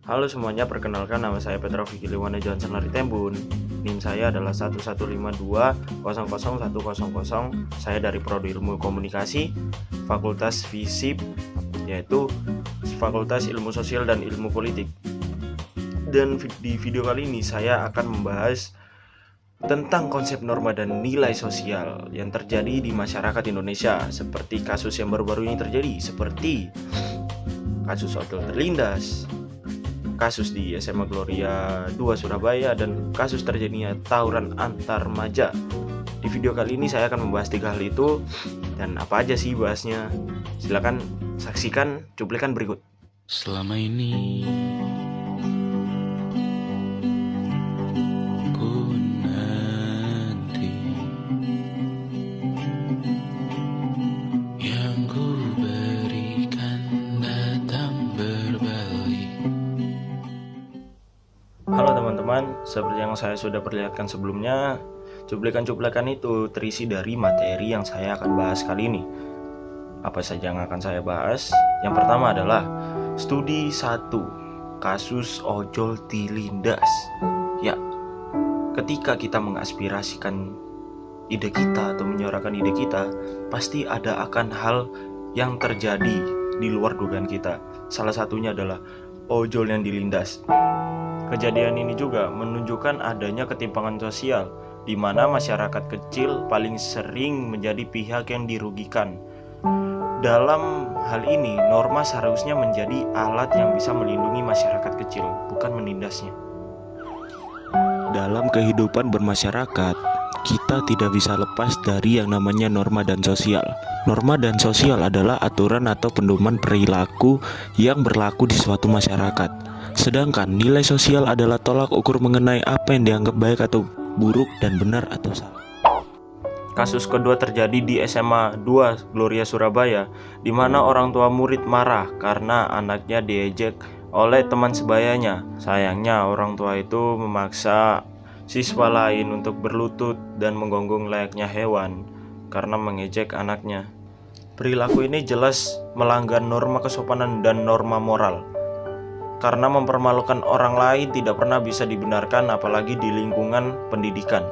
Halo semuanya, perkenalkan nama saya Petra Vigiliwana Johnson Laritembun. NIM saya adalah 1152000100. Saya dari Prodi Ilmu Komunikasi, Fakultas FISIP, yaitu Fakultas Ilmu Sosial dan Ilmu Politik. Dan di video kali ini saya akan membahas tentang konsep norma dan nilai sosial yang terjadi di masyarakat Indonesia, seperti kasus yang baru-baru ini terjadi, seperti kasus ojol terlindas, kasus di SMA Gloria 2 Surabaya, dan kasus terjadinya tawuran antar remaja. Di video kali ini saya akan membahas 3 hal itu. Dan apa aja sih bahasnya? Silakan saksikan cuplikan berikut. Selama ini ku nanti yang ku berikan datang berbalik. Halo teman-teman, seperti yang saya sudah perlihatkan sebelumnya, cuplikan-cuplikan itu terisi dari materi yang saya akan bahas kali ini. Apa saja yang akan saya bahas? Yang pertama adalah studi 1, kasus ojol dilindas. Ya, ketika kita mengaspirasikan ide kita atau menyuarakan ide kita, pasti ada akan hal yang terjadi di luar dugaan kita. Salah satunya adalah ojol yang dilindas. Kejadian ini juga menunjukkan adanya ketimpangan sosial, di mana masyarakat kecil paling sering menjadi pihak yang dirugikan. Dalam hal ini, norma seharusnya menjadi alat yang bisa melindungi masyarakat kecil, bukan menindasnya. Dalam kehidupan bermasyarakat, kita tidak bisa lepas dari yang namanya norma dan sosial. Norma dan sosial adalah aturan atau pedoman perilaku yang berlaku di suatu masyarakat. Sedangkan nilai sosial adalah tolak ukur mengenai apa yang dianggap baik atau buruk dan benar atau salah. Kasus kedua terjadi di SMA 2 Gloria Surabaya, di mana orang tua murid marah karena anaknya diejek oleh teman sebayanya. Sayangnya orang tua itu memaksa siswa lain untuk berlutut dan menggonggong layaknya hewan karena mengejek anaknya. Perilaku ini jelas melanggar norma kesopanan dan norma moral, karena mempermalukan orang lain tidak pernah bisa dibenarkan, apalagi di lingkungan pendidikan.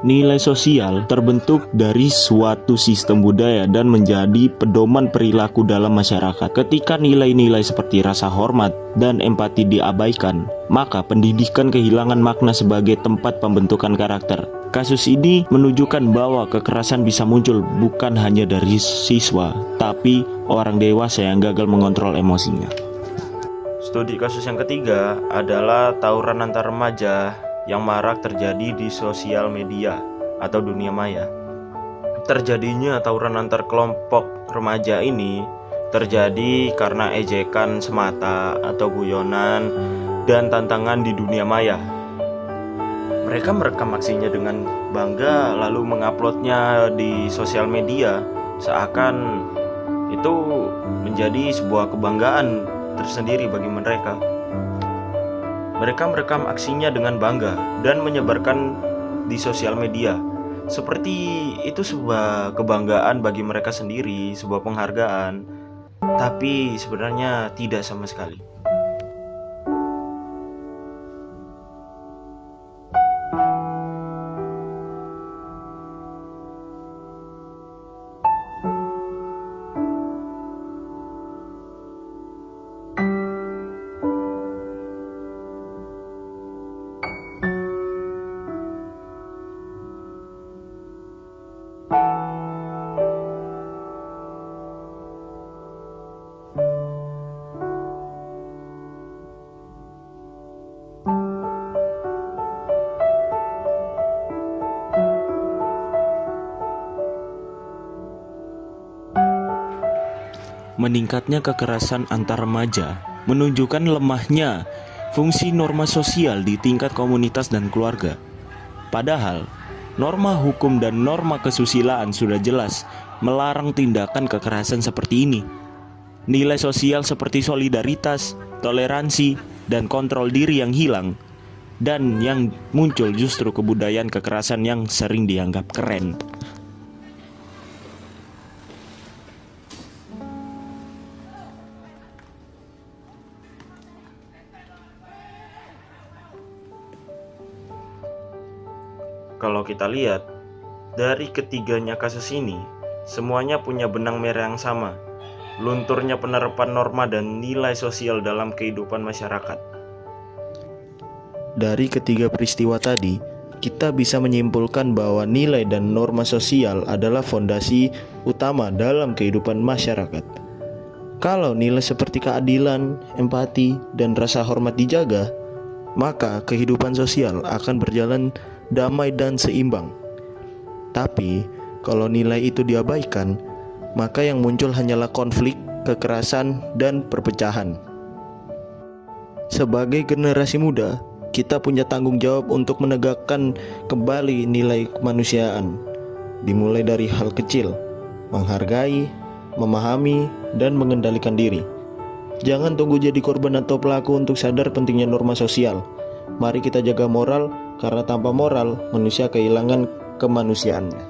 Nilai sosial terbentuk dari suatu sistem budaya dan menjadi pedoman perilaku dalam masyarakat. Ketika nilai-nilai seperti rasa hormat dan empati diabaikan, maka pendidikan kehilangan makna sebagai tempat pembentukan karakter. Kasus ini menunjukkan bahwa kekerasan bisa muncul bukan hanya dari siswa, tapi orang dewasa yang gagal mengontrol emosinya. Studi kasus yang ketiga adalah tawuran antar remaja yang marak terjadi di sosial media atau dunia maya. Terjadinya tawuran antar kelompok remaja ini terjadi karena ejekan semata atau guyonan dan tantangan di dunia maya. Mereka merekam aksinya dengan bangga lalu menguploadnya di sosial media, seakan itu menjadi sebuah kebanggaan tersendiri bagi mereka. Mereka merekam aksinya dengan bangga dan menyebarkan di sosial media. Seperti itu sebuah kebanggaan bagi mereka sendiri, sebuah penghargaan. Tapi sebenarnya tidak sama sekali. Meningkatnya kekerasan antar remaja menunjukkan lemahnya fungsi norma sosial di tingkat komunitas dan keluarga. Padahal, norma hukum dan norma kesusilaan sudah jelas melarang tindakan kekerasan seperti ini. Nilai sosial seperti solidaritas, toleransi, dan kontrol diri yang hilang, dan yang muncul justru kebudayaan kekerasan yang sering dianggap keren. Kalau kita lihat dari ketiganya kasus ini, semuanya punya benang merah yang sama, lunturnya penerapan norma dan nilai sosial dalam kehidupan masyarakat. Dari ketiga peristiwa tadi, kita bisa menyimpulkan bahwa nilai dan norma sosial adalah fondasi utama dalam kehidupan masyarakat. Kalau nilai seperti keadilan, empati, dan rasa hormat dijaga, maka kehidupan sosial akan berjalan damai dan seimbang. Tapi, kalau nilai itu diabaikan, maka yang muncul hanyalah konflik, kekerasan, dan perpecahan. Sebagai generasi muda, kita punya tanggung jawab untuk menegakkan kembali nilai kemanusiaan, dimulai dari hal kecil, menghargai, memahami, dan mengendalikan diri. Jangan tunggu jadi korban atau pelaku untuk sadar pentingnya norma sosial. Mari kita jaga moral, karena tanpa moral, manusia kehilangan kemanusiaannya.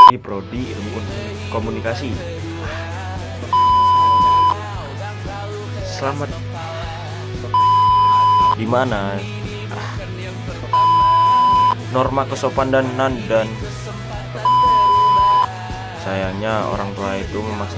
Di Prodi Ilmu Komunikasi. Selamat. Di mana norma kesopanan dan sayangnya orang tua itu memaksa